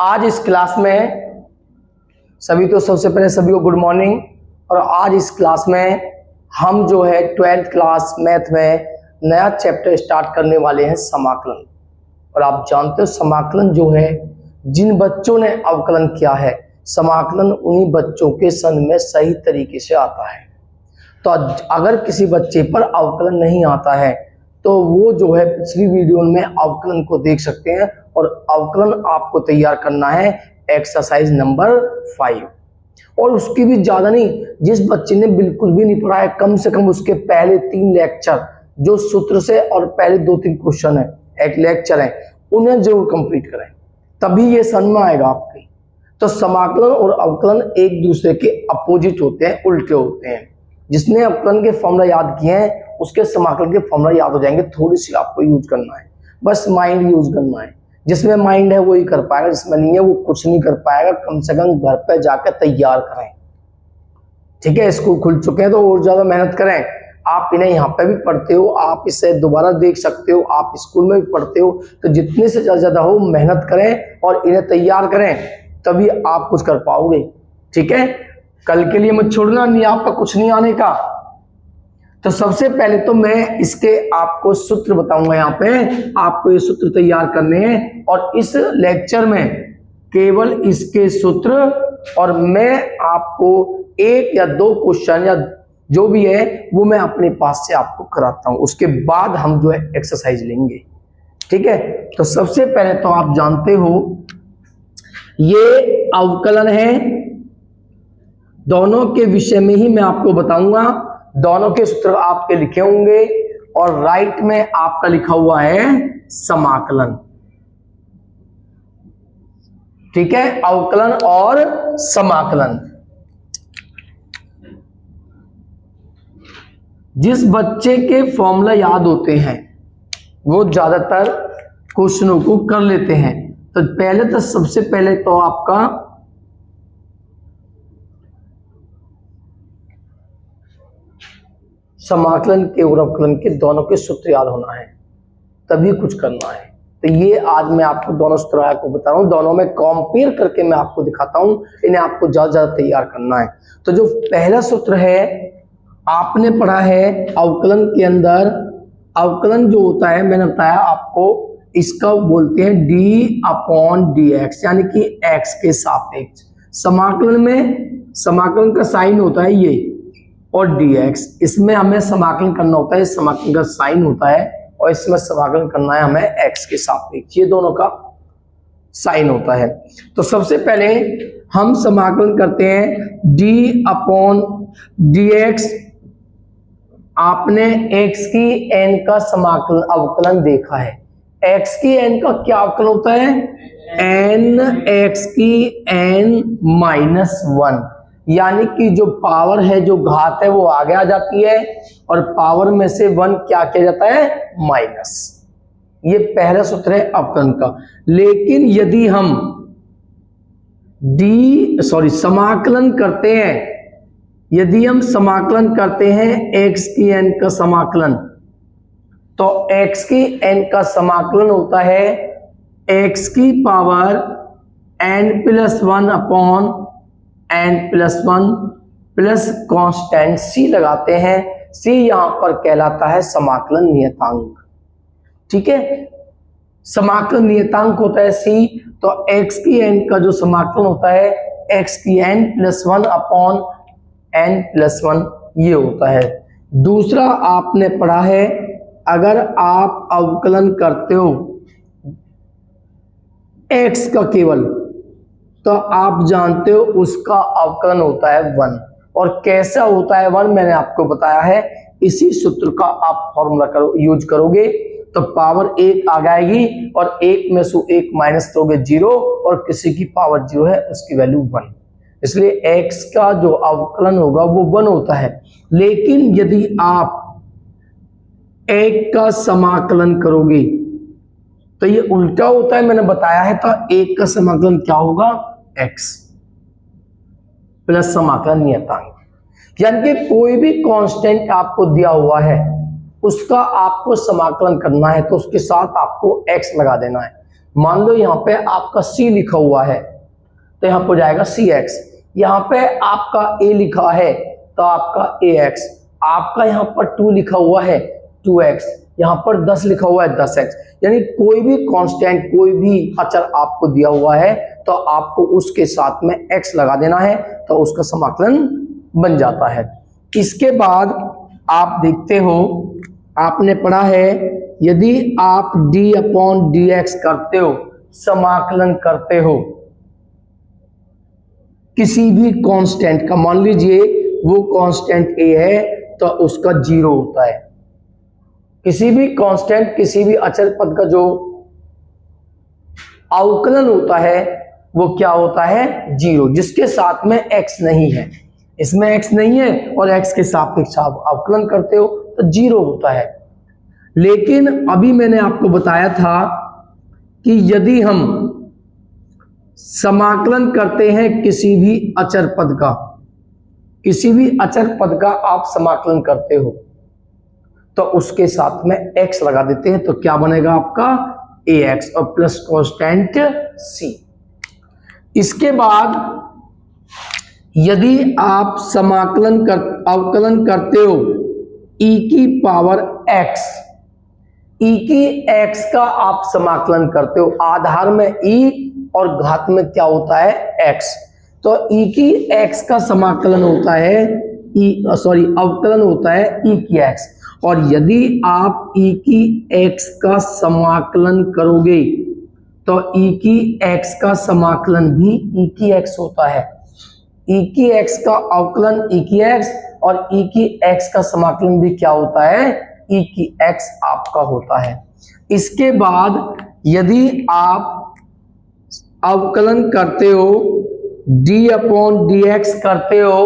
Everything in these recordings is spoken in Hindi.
आज इस क्लास में सबसे पहले सभी को गुड मॉर्निंग। और आज इस क्लास में हम जो है 12th क्लास मैथ में नया चैप्टर स्टार्ट करने वाले हैं, समाकलन। और आप जानते हो समाकलन जो है, जिन बच्चों ने अवकलन किया है, समाकलन उन्हीं बच्चों के सन में सही तरीके से आता है। तो अगर किसी बच्चे पर अवकलन नहीं आता है तो वो जो है पिछली वीडियो में अवकलन को देख सकते हैं। और अवकलन आपको तैयार करना है एक्सरसाइज नंबर 5, और उसकी भी ज्यादा नहीं। जिस बच्चे ने बिल्कुल भी नहीं पढ़ा है, कम से कम उसके पहले 3 लेक्चर जो सूत्र से और पहले 2-3 क्वेश्चन है, एक लेक्चर है, उन्हें जरूर कंप्लीट करें, तभी ये समझ में आएगा आपकी। तो समाकलन और अवकलन एक दूसरे के अपोजिट होते हैं, उल्टे होते हैं। जिसने अवकलन के फॉर्मूला याद किए हैं उसके समाकलन के फॉर्मूला याद हो जाएंगे। थोड़ी सी आपको यूज करना है, बस माइंड यूज करना है। जिसमें माइंड है वो ही कर पाएगा, जिसमें नहीं है वो कुछ नहीं कर पाएगा। कम से कम घर पे जाकर तैयार करें, ठीक है। स्कूल खुल चुके हैं तो और ज्यादा मेहनत करें। आप इन्हें यहाँ पे भी पढ़ते हो, आप इसे दोबारा देख सकते हो, आप स्कूल में भी पढ़ते हो। तो जितने से ज्यादा हो मेहनत करें और इन्हें तैयार करें, तभी आप कुछ कर पाओगे, ठीक है। कल के लिए मत छोड़ना, नहीं आपका कुछ नहीं आने का। तो सबसे पहले तो मैं इसके आपको सूत्र बताऊंगा। यहाँ पे आपको ये सूत्र तैयार करने हैं और इस लेक्चर में केवल इसके सूत्र, और मैं आपको 1 या 2 क्वेश्चन या जो भी है वो मैं अपने पास से आपको कराता हूं। उसके बाद हम जो है एक्सरसाइज लेंगे, ठीक है। तो सबसे पहले तो आप जानते हो ये अवकलन है, दोनों के विषय में ही मैं आपको बताऊंगा। दोनों के सूत्र आपके लिखे होंगे और राइट में आपका लिखा हुआ है समाकलन, ठीक है। अवकलन और समाकलन। जिस बच्चे के फॉर्मूला याद होते हैं वो ज्यादातर क्वेश्चनों को कर लेते हैं। तो पहले तो सबसे पहले तो आपका समाकलन के और अवकलन के दोनों के सूत्र याद होना है, तभी कुछ करना है। तो ये आज मैं आपको दोनों सूत्र आपको बता रहा हूं, दोनों में कंपेयर करके मैं आपको दिखाता हूं। इन्हें आपको ज्यादा तैयार करना है। तो जो पहला सूत्र है आपने पढ़ा है अवकलन के अंदर, अवकलन जो होता है मैंने बताया आपको, इसका बोलते हैं d/dx, यानी कि x के सापेक्ष। समाकलन में समाकलन का साइन होता है ये और dx, इसमें हमें समाकलन करना होता है, समाकलन का साइन होता है, और इसमें समाकलन करना है हमें x के सापेक्ष, ये दोनों का साइन होता है। तो सबसे पहले हम समाकलन करते हैं d/dx। आपने x की n का समाकलन अवकलन देखा है। x की n का क्या अवकलन होता है? n(x की n-1), यानी कि जो पावर है, जो घात है, वो आगे आ जाती है और पावर में से 1 क्या किया जाता है? माइनस। ये पहला सूत्र है अवकलन का। लेकिन यदि हम समाकलन करते हैं, यदि हम समाकलन करते हैं x की n का समाकलन, तो x की n का समाकलन होता है x की power n+1 n+1 plus constant c लगाते हैं। c यहां पर कहलाता है समाकलन नियतांक, ठीक है। समाकलन नियतांक होता है c। तो x की n का जो समाकलन होता है x की n+1 n+1 ये होता है। दूसरा आपने पढ़ा है, अगर आप अवकलन करते हो x का केवल, तो आप जानते हो उसका अवकलन होता है 1। और कैसा होता है 1 मैंने आपको बताया है। इसी सूत्र का आप फॉर्मूला यूज करोगे तो पावर 1 आ जाएगी और 1 में से 1 माइनस करोगे 0, और किसी की पावर 0 है उसकी वैल्यू 1। इसलिए x का जो अवकलन होगा वो 1 होता है। लेकिन यदि आप 1 का समाकलन करोगे तो ये उल्टा होता है, मैंने बताया है। तो 1 का समाकलन क्या होगा? x प्लस समाकलन नियतांक, यानी कि कोई भी कांस्टेंट आपको दिया हुआ है उसका आपको समाकलन करना है तो उसके साथ आपको x लगा देना है। मान लो यहाँ पे आपका c लिखा हुआ है तो यहाँ पर हो जाएगा cx, यहाँ पे आपका a लिखा है तो आपका ax, आपका यहाँ पर 2 लिखा हुआ है 2x, यहाँ पर 10 लिखा हुआ है 10x। यानी कोई भी कांस्टेंट, कोई भी अचर आपको दिया हुआ है तो आपको उसके साथ में x लगा देना है तो उसका समाकलन बन जाता है। इसके बाद आप देखते हो, आपने पढ़ा है यदि आप d/dx करते हो, समाकलन करते हो किसी भी कांस्टेंट का, मान लीजिए वो कांस्टेंट a है तो उसका 0 होता है। किसी भी कांस्टेंट, किसी भी अचर पद का जो अवकलन होता है वो क्या होता है 0, जिसके साथ में x नहीं है। इसमें x नहीं है और x के सापेक्ष आप अवकलन करते हो तो 0 होता है। लेकिन अभी मैंने आपको बताया था कि यदि हम समाकलन करते हैं किसी भी अचर पद का, किसी भी अचर पद का आप समाकलन करते हो तो उसके साथ में x लगा देते हैं तो क्या बनेगा आपका ax और प्लस कांस्टेंट c। इसके बाद यदि आप अवकलन करते हो e की पावर x, e की x का आप समाकलन करते हो, आधार में e और घात में क्या होता है x, तो e की x का समाकलन होता है अवकलन होता है e की x। और यदि आप e की x का समाकलन करोगे तो e की x का समाकलन भी e की x होता है। e की x का अवकलन e की x और e की x का समाकलन भी क्या होता है e की x आपका होता है। इसके बाद यदि आप अवकलन करते हो d/dx करते हो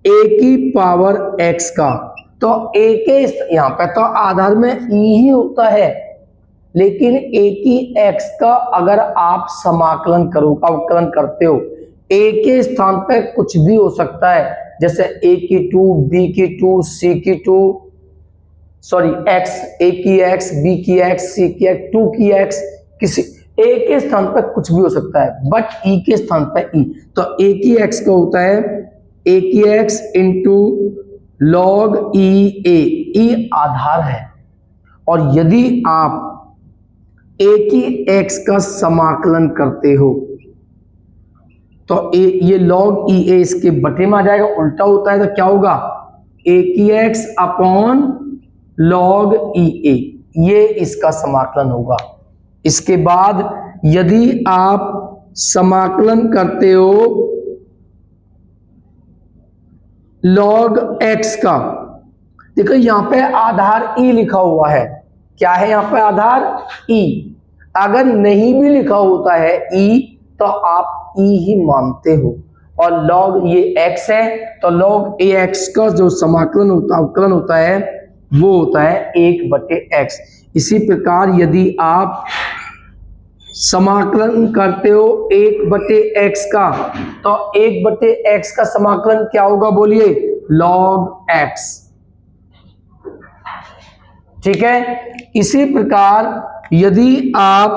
a की पावर x का, तो a के यहाँ पे तो आधार में e ही होता है, लेकिन a की x का अगर आप समाकलन करो, अवकलन करते हो, a के स्थान पे कुछ भी हो सकता है, जैसे a की 2, b की 2, c की 2, x, a की x, b की x, c की x, 2 की x, किसी a के स्थान पर कुछ भी हो सकता है, बट e के स्थान पर e, तो a की x का होता है a की x इंटू log e आधार है। और यदि आप a की x का समाकलन करते हो तो ये log e इसके बटे में आ जाएगा, उल्टा होता है तो क्या होगा a की x अपॉन log e, ये इसका समाकलन होगा। इसके बाद यदि आप समाकलन करते हो log x का, देखो यहां पे आधार e लिखा हुआ है, क्या है यहां पे आधार e, अगर नहीं भी लिखा होता है e तो आप e ही मानते हो, और log ये x है तो log ax का जो समाकलन होता है, अवकलन होता है, वो होता है 1/x। इसी प्रकार यदि आप समाकलन करते हो 1/x का, तो 1/x का समाकलन क्या होगा बोलिए log x, ठीक है। इसी प्रकार यदि आप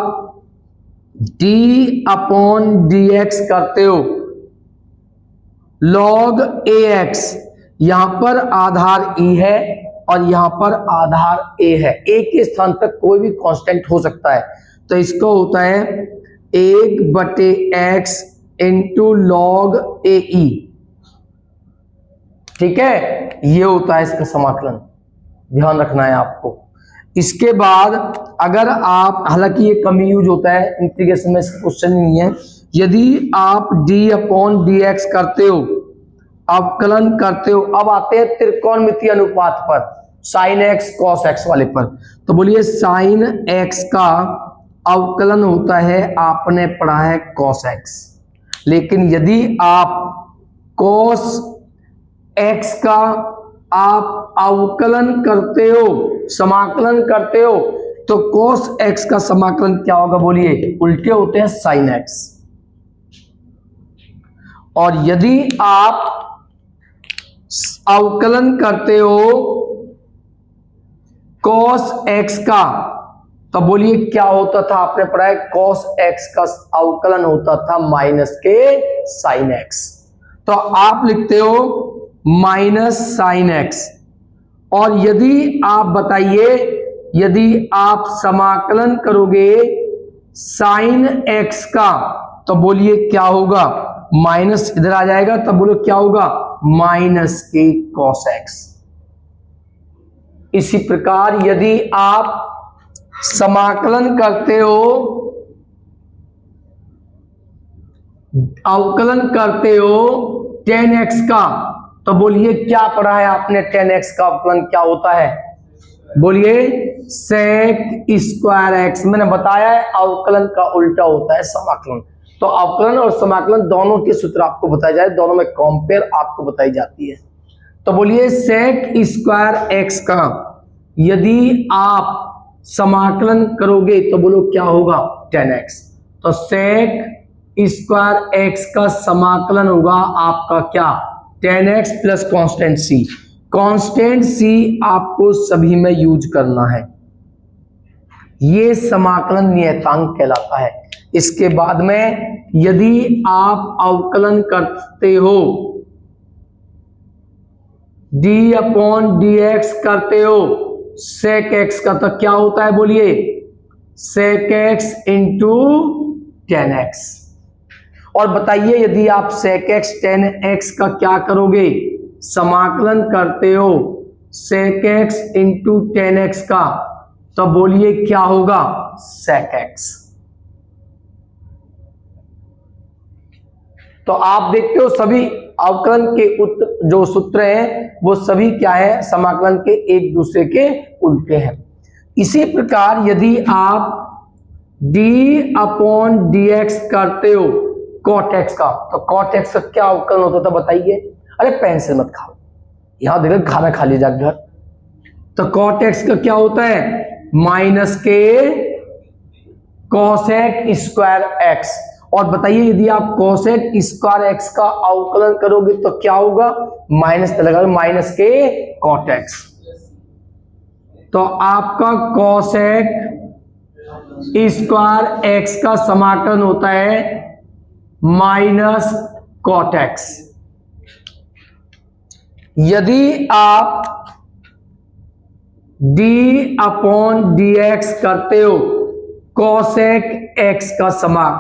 d/dx करते हो log ax, यहां पर आधार e है और यहां पर आधार a है, a के स्थान पर कोई भी कांस्टेंट हो सकता है, तो इसको होता है 1/x इंटू log ae, ठीक है, ये होता है इसका समाकलन, ध्यान रखना है आपको। इसके बाद अगर आप, हालांकि ये कम यूज होता है इंटीग्रेशन में, इसका क्वेश्चन नहीं है, यदि आप d/dx करते हो, अवकलन करते हो, अब आते हैं त्रिकोणमितीय अनुपात पर, sin x cos x वाले पर, तो बोलिए sin x का अवकलन होता है, आपने पढ़ा है cos x, लेकिन यदि आप cos x का आप अवकलन करते हो, समाकलन करते हो, तो cos x का समाकलन क्या होगा बोलिए, उल्टे होते हैं sin x। और यदि आप अवकलन करते हो cos x का, तो बोलिए क्या होता था, आपने पढ़ा है cos x का अवकलन होता था माइनस के sin x। तो आप लिखते हो माइनस साइन एक्स। और यदि आप बताइए, यदि आप समाकलन करोगे साइन एक्स का तो बोलिए क्या होगा, माइनस इधर आ जाएगा, तब बोलो क्या होगा, माइनस के cos x। इसी प्रकार यदि आप समाकलन करते हो, अवकलन करते हो tan x का, तो बोलिए क्या पढ़ा है आपने, tan x का अवकलन क्या होता है, बोलिए sec स्क्वायर x। मैंने बताया है अवकलन का उल्टा होता है समाकलन। तो अवकलन और समाकलन दोनों के सूत्र आपको बताए जाए, दोनों में कंपेयर आपको बताई जाती है। तो बोलिए sec स्क्वायर x का यदि आप समाकलन करोगे तो बोलो क्या होगा, tan x। तो sec स्क्वायर x का समाकलन होगा आपका क्या, tan x plus constant c। Constant c आपको सभी में यूज करना है, ये समाकलन नियतांक कहलाता है। इसके बाद में यदि आप अवकलन करते हो d अपॉन dx करते हो sec x का, तो क्या होता है बोलिए sec x into tan x। और बताइए यदि आप sec x tan x का क्या करोगे, समाकलन करते हो sec x into tan x का, तो बोलिए क्या होगा, sec x। तो आप देखते हो सभी अवकलन के जो सूत्र हैं वो सभी क्या है, समाकलन के एक दूसरे के उल्टे हैं। इसी प्रकार यदि आप d अपॉन dx करते हो cot x का, तो cot x का क्या अवकलन होता था बताइए। अरे पेंसिल मत खाओ, यहां देखो खाना खा लीजिए घर। तो cot x का क्या होता है, माइनस के cosec स्क्वायर x। और बताइए यदि आप cosec स्क्वायर x का अवकलन करोगे तो क्या होगा, माइनस लगा, माइनस के cot x। तो आपका cosec स्क्वायर x का समाकलन होता है माइनस cot x। यदि आप d अपॉन dx करते हो cosec x का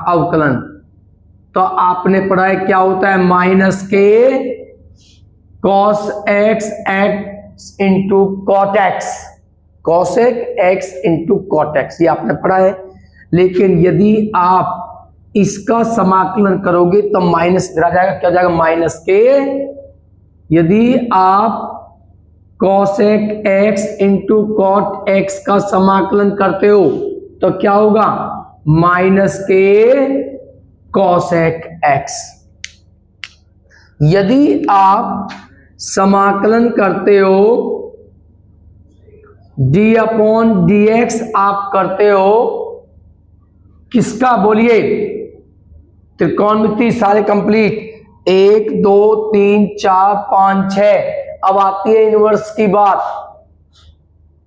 अवकलन, तो आपने पढ़ा है क्या होता है, माइनस के cos x x into cot x, cosec x into cot x, ये आपने पढ़ा है। लेकिन यदि आप इसका समाकलन करोगे तो माइनस इधर आ जाएगा, क्या हो जाएगा, माइनस के, यदि आप cosec x into cot x का समाकलन करते हो तो क्या होगा, माइनस के cosec x। यदि आप समाकलन करते हो d अपॉन dx आप करते हो किसका, बोलिए त्रिकोणमिति सारे कंप्लीट, 1 2 3 4 5 6। अब आती है इनवर्स की बात,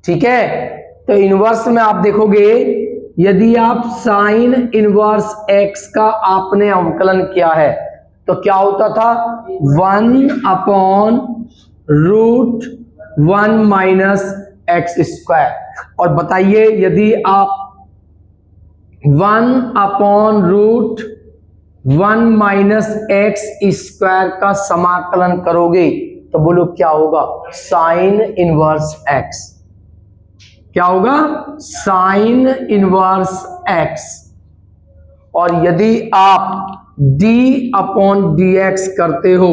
ठीक है। तो इनवर्स में आप देखोगे यदि आप साइन इनवर्स x का आपने अवकलन किया है तो क्या होता था, 1 upon root 1 minus x square. और बताइए यदि आप 1 upon root 1 minus x square का समाकलन करोगे तो बोलो क्या होगा, साइन इनवर्स x। क्या होगा, साइन इनवर्स x। और यदि आप d अपॉन dx करते हो,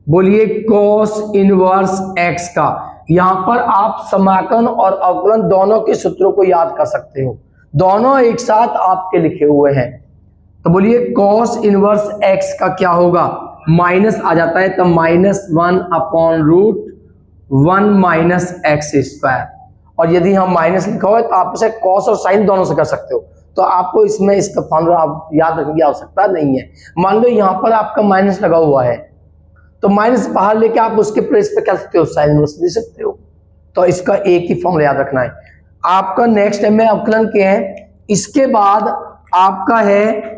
बोलिए cos इनवर्स x का। यहां पर आप समाकलन और अवकलन दोनों के सूत्रों को याद कर सकते हो, दोनों एक साथ आपके लिखे हुए हैं। तो बोलिए cos इनवर्स x का क्या होगा, माइनस आ जाता है तो -1 upon root 1 minus x square. और यदि हम माइनस लिखा हुआ है तो आप इसे cos और साइन दोनों से कर सकते हो, तो आपको इसमें इसका फॉर्मूला आप याद रखने की आवश्यकता नहीं है। मान लो यहां पर आपका माइनस लगा हुआ है तो माइनस बाहर लेके आप उसके प्लेस पे क्या सकते हो, साइन इनवर्स ले सकते हो। तो इसका एक ही फॉर्मूला याद रखना है, आपका नेक्स्ट में अवकलन के हैं। इसके बाद आपका है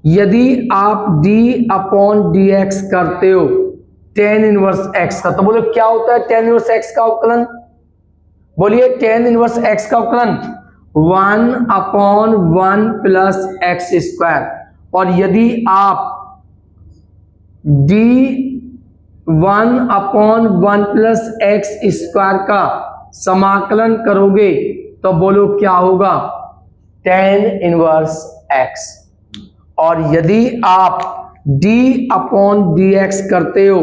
यदि आप d/dx करते हो tan इनवर्स x का, तो बोलो क्या होता है tan इनवर्स x का अवकलन? बोलिए tan इनवर्स x का अवकलन 1/1 प्लस एक्स स्क्वायर। और यदि आप d/1 प्लस एक्स स्क्वायर का समाकलन करोगे तो बोलो क्या होगा tan इनवर्स x। और यदि आप d/dx करते हो,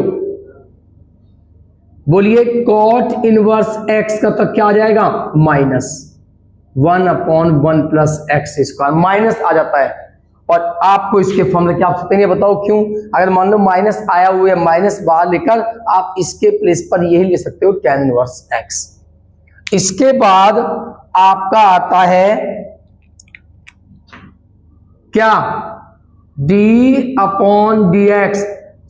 बोलिए cot इनवर्स x का, तो क्या आ जाएगा -1/1 प्लस एक्स स्क्वायर, माइनस आ जाता है। और आपको इसके फॉर्मूले क्या आप सकते हैं बताओ क्यों? अगर मान लो माइनस आया हुआ है, माइनस बाहर लेकर आप इसके प्लेस पर यही ले सकते हो tan इनवर्स x। इसके बाद आपका आता है क्या d/dx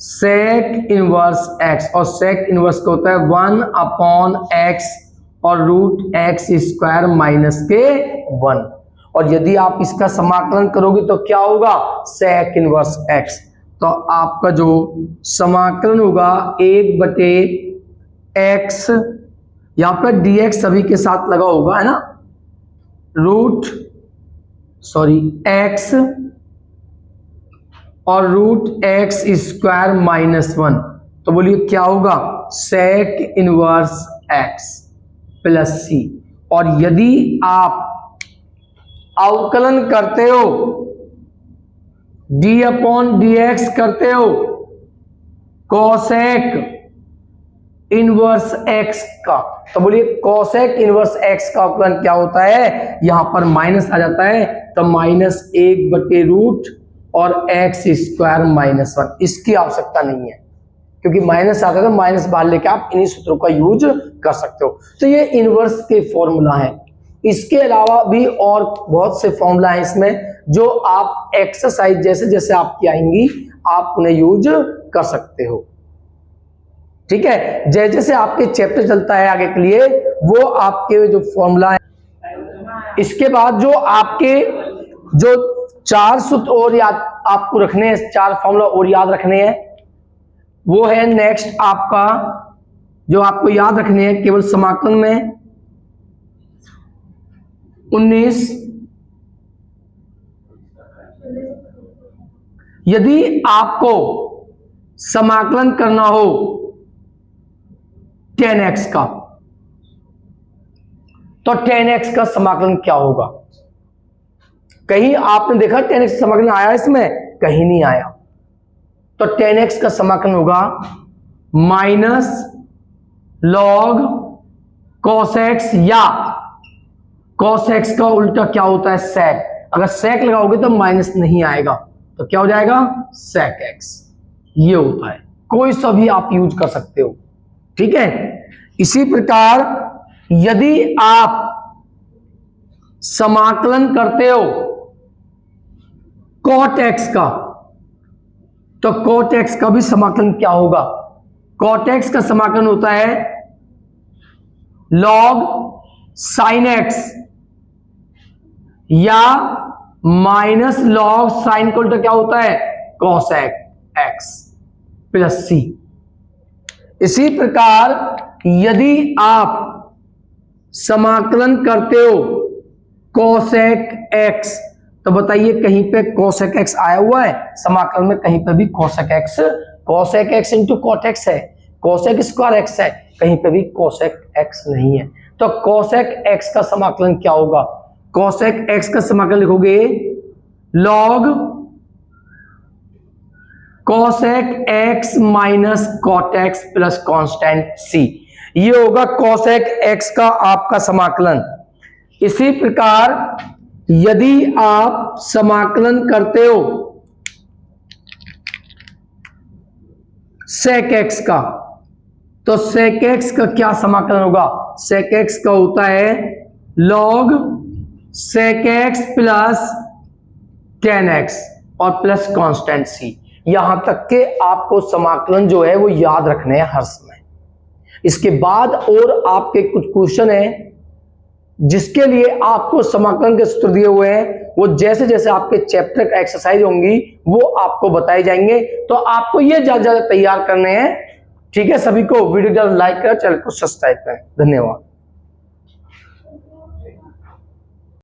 sec इनवर्स x, और sec इनवर्स का होता है 1/x और √x² माइनस के 1। और यदि आप इसका समाकलन करोगे तो क्या होगा sec इनवर्स x। तो आपका जो समाकलन होगा 1/x, यहां पर dx सभी के साथ लगा होगा है ना, x और √x² माइनस 1। तो बोलिए क्या होगा sec inverse x plus c। और यदि आप अवकलन करते हो d/dx करते हो cosec इनवर्स x का, तो बोलिए cosec इनवर्स x का अवकलन क्या होता है? यहां पर माइनस आ जाता है, तो -1/√ और x² माइनस 1। इसकी आवश्यकता नहीं है क्योंकि माइनस आता है, तो माइनस बाहर लेके आप इन्हीं सूत्रों का यूज कर सकते हो। तो ये इनवर्स के फॉर्मूला है। इसके अलावा भी और बहुत से फॉर्मूला है इसमें, जो आप एक्सरसाइज जैसे जैसे आपकी आएंगी आप उन्हें यूज कर सकते हो। ठीक है, जैसे जैसे आपके चैप्टर चलता है आगे के लिए, वो आपके जो फॉर्मूला है। इसके बाद जो आपके जो 4 सूत्र और याद आपको रखने हैं, 4 फॉर्मूला और याद रखने हैं, वो है नेक्स्ट आपका जो आपको याद रखने हैं केवल समाकलन में 19। यदि आपको समाकलन करना हो tan x का, तो tan x का समाकलन क्या होगा? कहीं आपने देखा tan x समाकलन आया इसमें? कहीं नहीं आया। तो tan x का समाकलन होगा -log cos x, या cos x का उल्टा क्या होता है sec। अगर sec लगाओगे तो माइनस नहीं आएगा, तो क्या हो जाएगा sec x। ये होता है, कोई सा भी आप यूज कर सकते हो। ठीक है, इसी प्रकार यदि आप समाकलन करते हो cot x का, तो cot x का भी समाकलन क्या होगा? cot x का समाकलन होता है log sin x, या माइनस log sin का उल्टा क्या होता है cos x प्लस c। इसी प्रकार यदि आप समाकलन करते हो cosec x, तो बताइए कहीं पे cosec x आया हुआ है समाकलन में? कहीं पे भी cosec x into cot x है, cosec स्क्वायर x है, कहीं पे भी cosec x नहीं है। तो cosec x का समाकलन क्या होगा? cosec x का समाकलन लिखोगे log cosec x minus cot x plus constant c। ये होगा cosec x का आपका समाकलन। इसी प्रकार यदि आप समाकलन करते हो sec x का, तो sec x का क्या समाकलन होगा? sec x का होता है log sec x plus tan x और प्लस कांस्टेंट c। यहां तक के आपको समाकलन जो है वो याद रखने हैं हर समय। इसके बाद और आपके कुछ क्वेश्चन है जिसके लिए आपको समाकलन के सूत्र दिए हुए हैं, वो जैसे जैसे आपके चैप्टर का एक्सरसाइज होंगी वो आपको बताए जाएंगे। तो आपको ये ज्यादा तैयार करने हैं। ठीक है, सभी को वीडियो ज्यादा लाइक करें, चैनल को सब्सक्राइब करें। धन्यवाद।